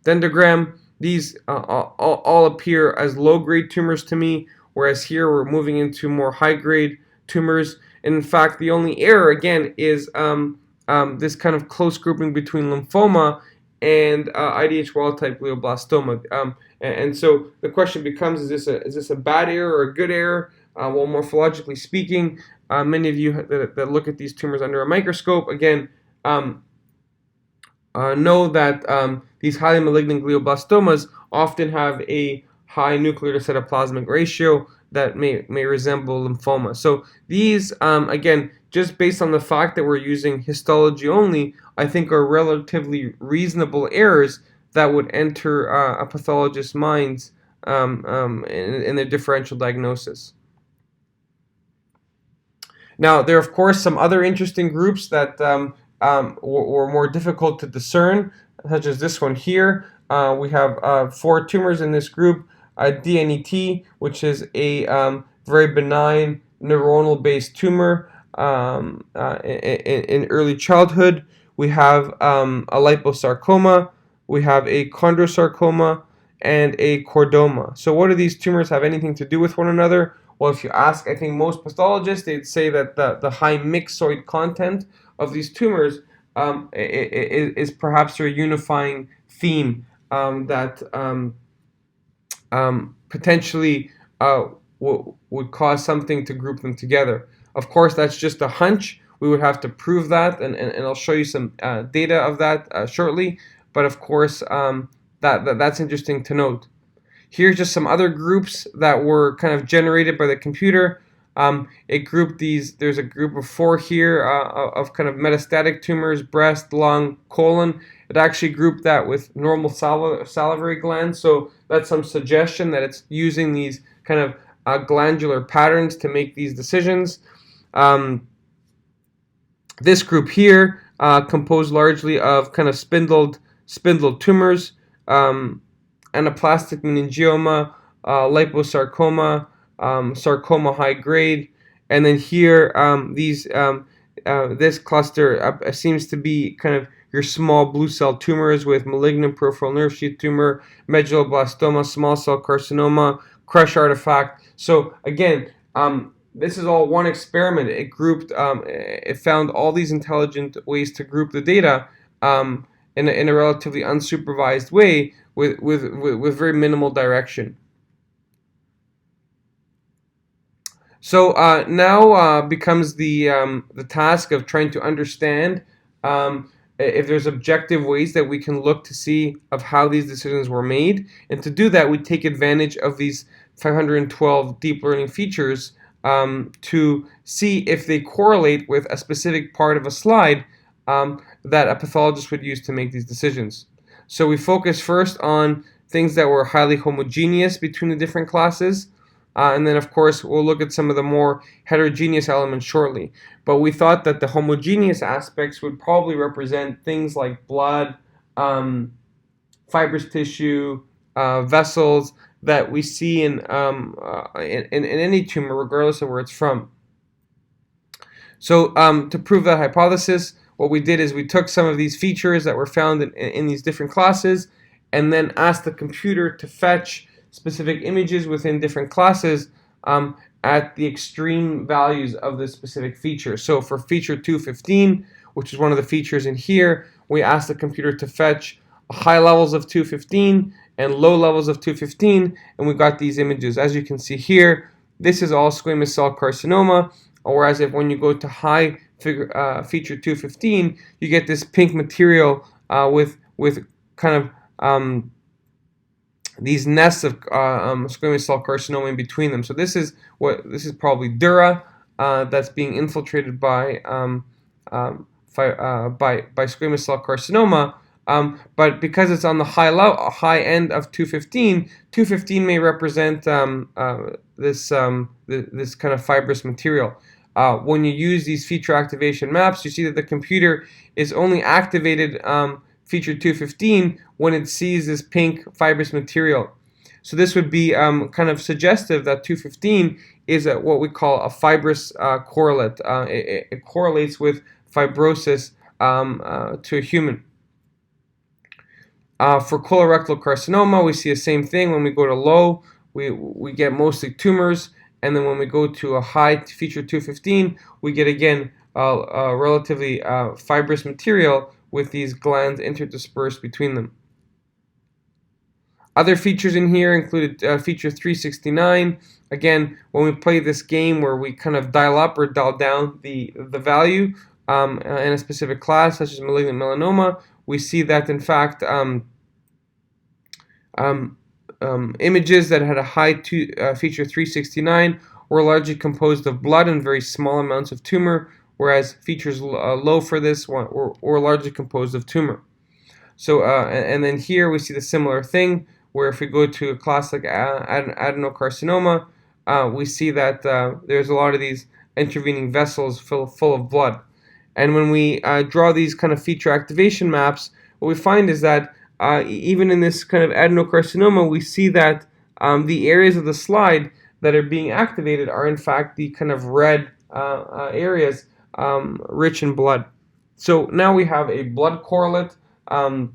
dendrogram. These all appear as low-grade tumors to me, whereas here we're moving into more high-grade tumors. And in fact, the only error, again, is this kind of close grouping between lymphoma and IDH wild-type glioblastoma. And so the question becomes, is this a bad error or a good error? Well, morphologically speaking, many of you that look at these tumors under a microscope, again, know that these highly malignant glioblastomas often have a high nuclear to cytoplasmic ratio that may resemble lymphoma. So these, again, just based on the fact that we're using histology only, I think are relatively reasonable errors that would enter a pathologist's minds in their differential diagnosis. Now, there are, of course, some other interesting groups that were more difficult to discern, such as this one here. We have 4 tumors in this group. DNET, which is a very benign neuronal-based tumor in early childhood. We have a liposarcoma. We have a chondrosarcoma and a chordoma. So what do these tumors have anything to do with one another? Well, if you ask, I think most pathologists, they'd say that the high myxoid content of these tumors is perhaps a unifying theme that potentially would cause something to group them together. Of course, that's just a hunch. We would have to prove that, and I'll show you some data of that shortly. But of course, that's interesting to note. Here's just some other groups that were kind of generated by the computer. It grouped these. There's a group of 4 here of kind of metastatic tumors: breast, lung, colon. It actually grouped that with normal salivary glands. So that's some suggestion that it's using these kind of glandular patterns to make these decisions. This group here, composed largely of kind of spindled tumors, anaplastic meningioma, liposarcoma, sarcoma high grade, and then here this cluster seems to be kind of your small blue cell tumors with malignant peripheral nerve sheath tumor, medulloblastoma, small cell carcinoma, crush artifact. So again, this is all one experiment. It grouped, it found all these intelligent ways to group the data in a relatively unsupervised way with very minimal direction. So now becomes the task of trying to understand if there's objective ways that we can look to see of how these decisions were made. And to do that, we take advantage of these 512 deep learning features to see if they correlate with a specific part of a slide that a pathologist would use to make these decisions. So we focus first on things that were highly homogeneous between the different classes. And then, of course, we'll look at some of the more heterogeneous elements shortly. But we thought that the homogeneous aspects would probably represent things like blood, fibrous tissue, vessels that we see in any tumor, regardless of where it's from. So to prove that hypothesis, what we did is we took some of these features that were found in these different classes and then asked the computer to fetch specific images within different classes at the extreme values of this specific feature. So for feature 215, which is one of the features in here, we asked the computer to fetch high levels of 215 and low levels of 215, and we got these images. As you can see here, this is all squamous cell carcinoma, whereas when you go to high feature 215, you get this pink material with kind of these nests of squamous cell carcinoma in between them. So this is probably dura that's being infiltrated by squamous cell carcinoma. But because it's on the high end of 215, 215 may represent this kind of fibrous material. When you use these feature activation maps, you see that the computer is only activated feature 215 when it sees this pink fibrous material. So this would be kind of suggestive that 215 is what we call a fibrous correlate. It correlates with fibrosis to a human. For colorectal carcinoma, we see the same thing. When we go to low, we get mostly tumors, and then when we go to a high feature 215, we get again relatively fibrous material with these glands interdispersed between them. Other features in here included feature 369. Again, when we play this game where we kind of dial up or dial down the value in a specific class, such as malignant melanoma, we see that in fact images that had a high feature 369 were largely composed of blood and very small amounts of tumor, whereas features low for this one were largely composed of tumor. So and then here we see the similar thing, where if we go to a class like adenocarcinoma, we see that there's a lot of these intervening vessels full of blood. And when we draw these kind of feature activation maps, what we find is that even in this kind of adenocarcinoma, we see that the areas of the slide that are being activated are in fact the kind of red areas rich in blood. So now we have a blood correlate, and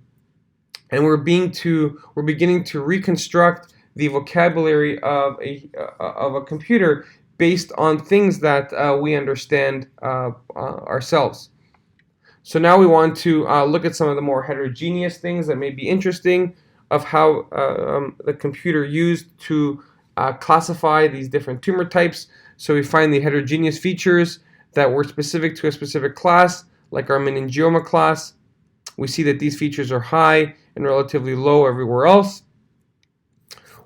we're beginning to reconstruct the vocabulary of a computer based on things that we understand ourselves. So now we want to look at some of the more heterogeneous things that may be interesting. of how the computer used to classify these different tumor types. So we find the heterogeneous features that were specific to a specific class, like our meningioma class. We see that these features are high and relatively low everywhere else.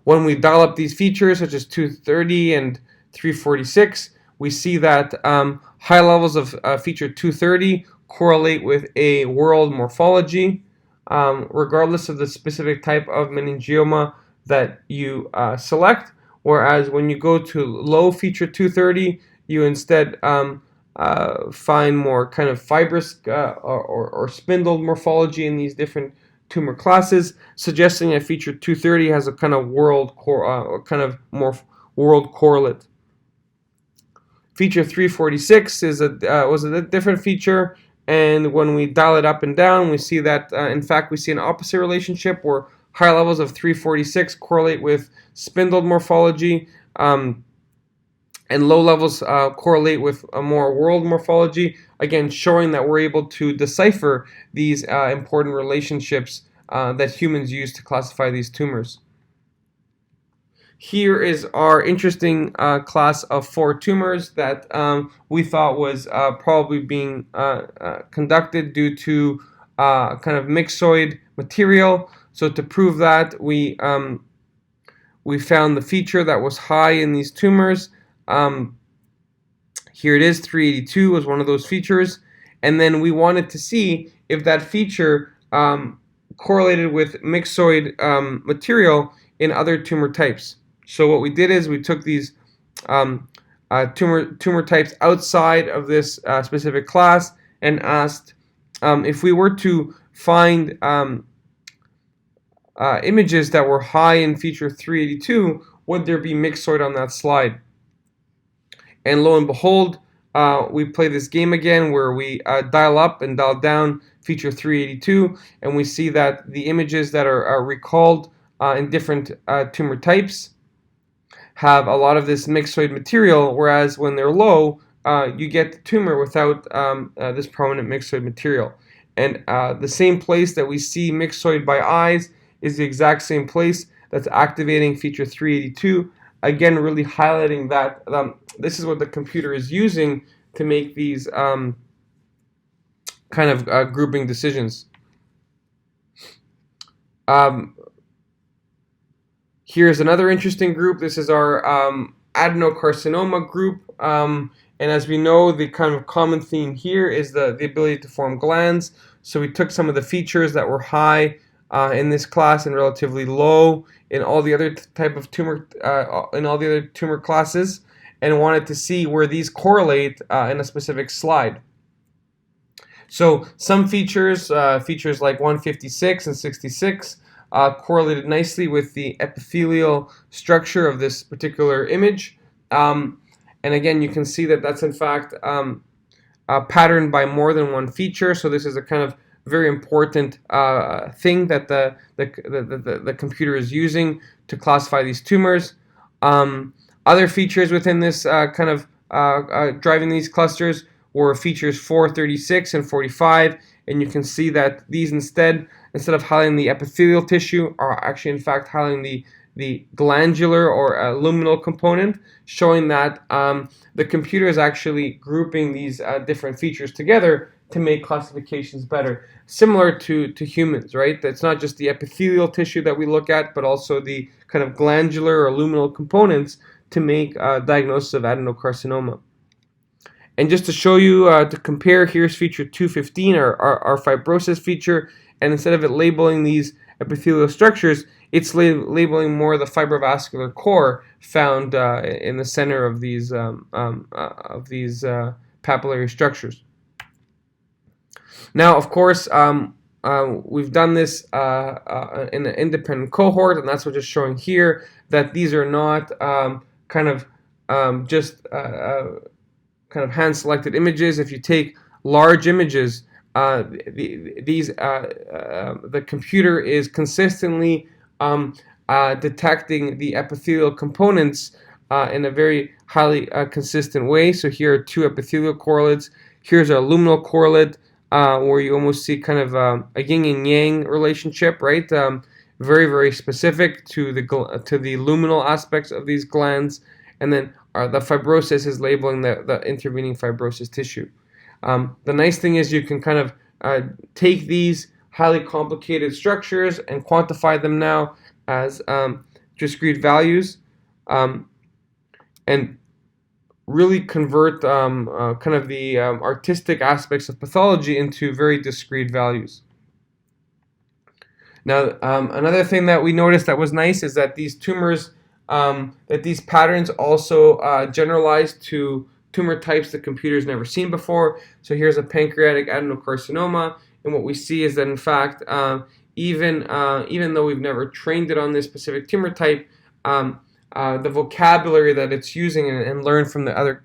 When we dial up these features, such as 230 and 346, we see that high levels of feature 230 correlate with a world morphology, regardless of the specific type of meningioma that you select. Whereas when you go to low feature 230, you instead find more kind of fibrous or spindled morphology in these different tumor classes, suggesting that feature 230 has a kind of world correlate. Feature 346 was a different feature, and when we dial it up and down, we see that in fact we see an opposite relationship where high levels of 346 correlate with spindled morphology, and low levels correlate with a more world morphology, again showing that we're able to decipher these important relationships that humans use to classify these tumors. Here is our interesting class of 4 tumors that we thought was probably being conducted due to kind of myxoid material. So to prove that, we found the feature that was high in these tumors. Here it is, 382 was one of those features, and then we wanted to see if that feature correlated with myxoid material in other tumor types. So what we did is we took these tumor types outside of this specific class and asked if we were to find images that were high in feature 382, would there be myxoid on that slide? And lo and behold, we play this game again where we dial up and dial down feature 382, and we see that the images that are recalled in different tumor types have a lot of this myxoid material, whereas when they're low, you get the tumor without this prominent myxoid material. And the same place that we see myxoid by eyes is the exact same place that's activating feature 382, again really highlighting that this is what the computer is using to make these kind of grouping decisions. Here's another interesting group. This is our adenocarcinoma group. And as we know, the kind of common theme here is the ability to form glands. So we took some of the features that were high in this class and relatively low in all the other type of tumor, in all the other tumor classes, and wanted to see where these correlate in a specific slide. So some features, features like 156 and 66, correlated nicely with the epithelial structure of this particular image. And again, you can see that that's in fact patterned by more than one feature. So this is a kind of very important thing that the computer is using to classify these tumors. Other features within this kind of driving these clusters were features 436 and 45, and you can see that these instead of highlighting the epithelial tissue are actually in fact highlighting the glandular or luminal component, showing that the computer is actually grouping these different features together to make classifications better, similar to humans, right? That's not just the epithelial tissue that we look at, but also the kind of glandular or luminal components to make diagnosis of adenocarcinoma. And just to show you, to compare, here's feature 215, our fibrosis feature, and instead of it labeling these epithelial structures, it's labeling more the fibrovascular core found in the center of these papillary structures. Now, of course, we've done this in an independent cohort, and that's what just showing here, that these are not just hand-selected images. If you take large images, the computer is consistently detecting the epithelial components in a very highly consistent way. So here are 2 epithelial correlates. Here's a luminal correlate, where you almost see kind of a yin and yang relationship, right? very, very specific to the luminal aspects of these glands, and then the fibrosis is labeling the intervening fibrosis tissue. The nice thing is you can kind of take these highly complicated structures and quantify them now as discrete values, and really convert kind of the artistic aspects of pathology into very discrete values. Now, another thing that we noticed that was nice is that these tumors, that these patterns also generalize to tumor types that computers never seen before. So here's a pancreatic adenocarcinoma, and what we see is that in fact, even though we've never trained it on this specific tumor type, the vocabulary that it's using and learned from the other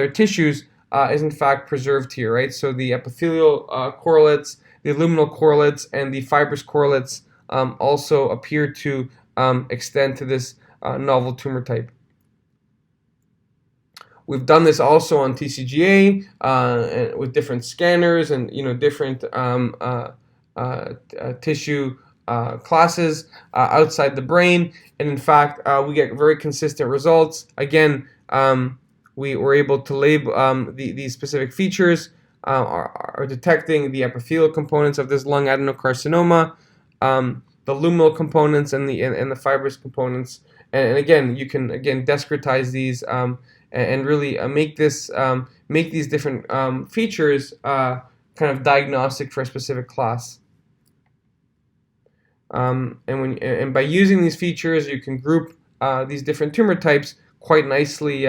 tissues is in fact preserved here, right? So the epithelial correlates, the luminal correlates, and the fibrous correlates also appear to extend to this novel tumor type. We've done this also on TCGA with different scanners and different tissue classes outside the brain, and in fact we get very consistent results. Again, we were able to label these specific features are detecting the epithelial components of this lung adenocarcinoma, the luminal components, and the fibrous components, and again you can discretize these and really make these different features kind of diagnostic for a specific class. And by using these features, you can group these different tumor types quite nicely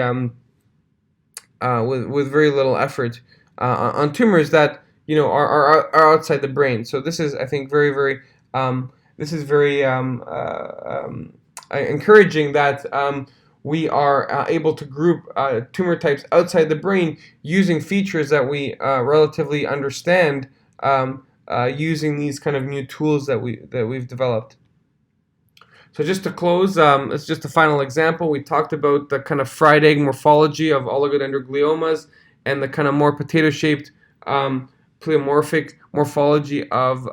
with very little effort on tumors that are outside the brain. So this is, I think, very encouraging that we are able to group tumor types outside the brain using features that we relatively understand. Using these kind of new tools that we've developed. So just to close, it's just a final example. We talked about the kind of fried egg morphology of oligodendrogliomas and the kind of more potato-shaped pleomorphic morphology of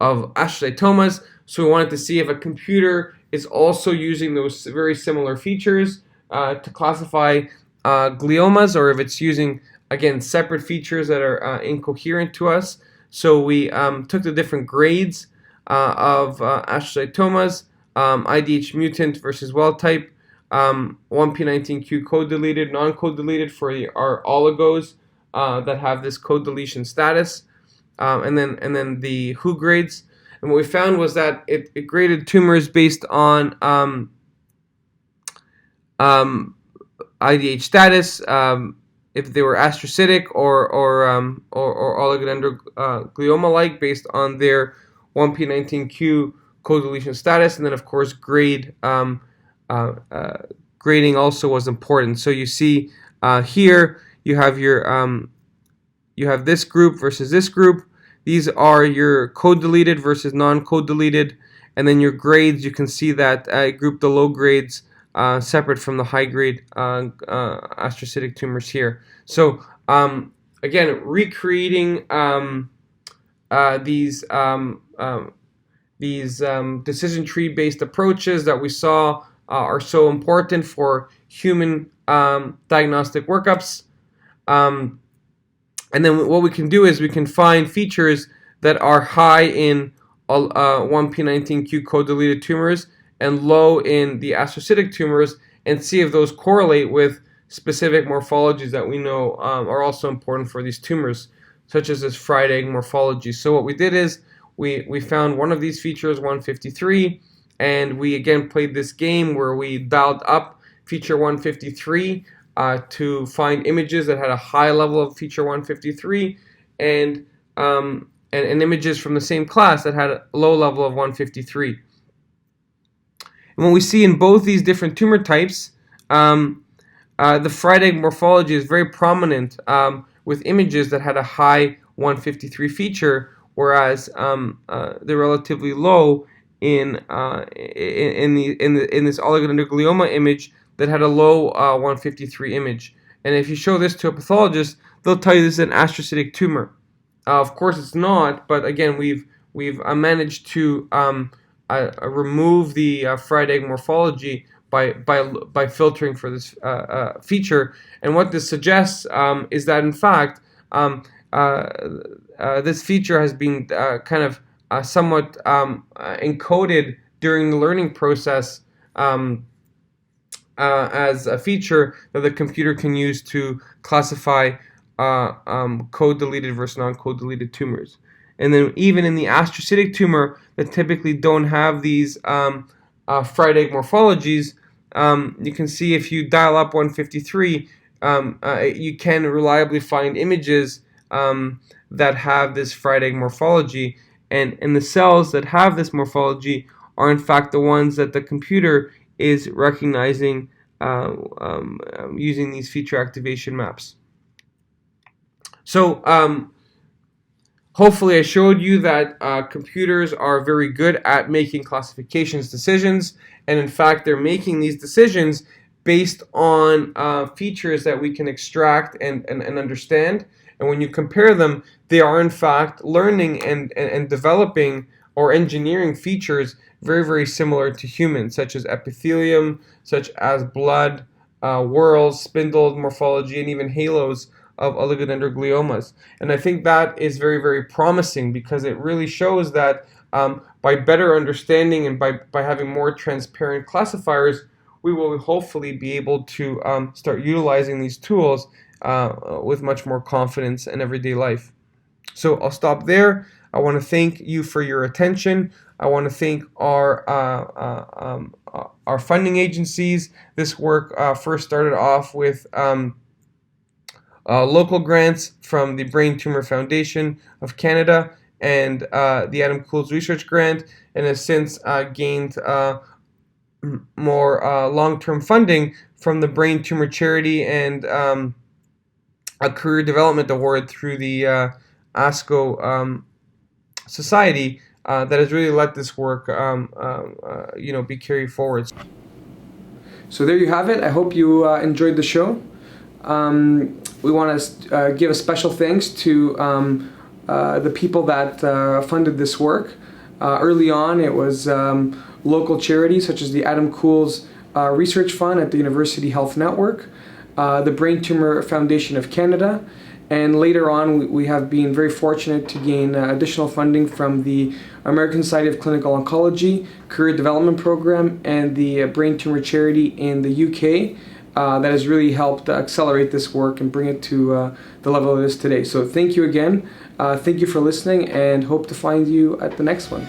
astrocytomas. So we wanted to see if a computer is also using those very similar features to classify gliomas, or if it's using, again, separate features that are incoherent to us. So we took the different grades of astrocytomas, IDH mutant versus wild type, 1p19q code deleted, non-code deleted for our oligos that have this code deletion status, and then the WHO grades. And what we found was that it graded tumors based on IDH status, if they were astrocytic or oligodendroglioma-like based on their 1p19q code deletion status, and then of course grading also was important. So you see here you have you have this group versus this group. These are your code deleted versus non-code deleted, and then your grades. You can see that I grouped the low grades separate from the high-grade astrocytic tumors here. So again, recreating these decision tree-based approaches that we saw are so important for human diagnostic workups. And then what we can do is we can find features that are high in 1p19q code-deleted tumors and low in the astrocytic tumors, and see if those correlate with specific morphologies that we know are also important for these tumors, such as this fried egg morphology. So what we did is we found one of these features, 153, and we again played this game where we dialed up feature 153 to find images that had a high level of feature 153 and images from the same class that had a low level of 153. And what we see in both these different tumor types, the fried egg morphology is very prominent with images that had a high 153 feature, whereas they're relatively low in this oligodendroglioma image that had a low 153 image. And if you show this to a pathologist, they'll tell you this is an astrocytic tumor. Of course, it's not, but again, we've we've managed to remove the fried egg morphology by filtering for this feature. And what this suggests is that, in fact, this feature has been kind of somewhat encoded during the learning process as a feature that the computer can use to classify code-deleted versus non-code-deleted tumors. And then even in the astrocytic tumor that typically don't have these fried egg morphologies, you can see if you dial up 153, you can reliably find images that have this fried egg morphology. And the cells that have this morphology are in fact the ones that the computer is recognizing using these feature activation maps. So hopefully I showed you that computers are very good at making classifications decisions, and in fact they're making these decisions based on features that we can extract and understand. And when you compare them, they are in fact learning and developing or engineering features very, very similar to humans, such as epithelium, such as blood, whorls, spindle morphology, and even halos of oligodendrogliomas. And I think that is very, very promising, because it really shows that by better understanding and by having more transparent classifiers, we will hopefully be able to start utilizing these tools with much more confidence in everyday life. So I'll stop there. I want to thank you for your attention. I want to thank our funding agencies. This work first started off with local grants from the Brain Tumor Foundation of Canada and the Adam Cools Research Grant, and has since gained more long-term funding from the Brain Tumor Charity and a Career Development Award through the ASCO Society that has really let this work be carried forward. So there you have it. I hope you enjoyed the show. We want to give a special thanks to the people that funded this work. Early on, it was local charities such as the Adam Cools Research Fund at the University Health Network, the Brain Tumor Foundation of Canada, and later on we have been very fortunate to gain additional funding from the American Society of Clinical Oncology Career Development Program and the Brain Tumor Charity in the UK. That has really helped accelerate this work and bring it to the level it is today. So thank you again. Thank you for listening, and hope to find you at the next one.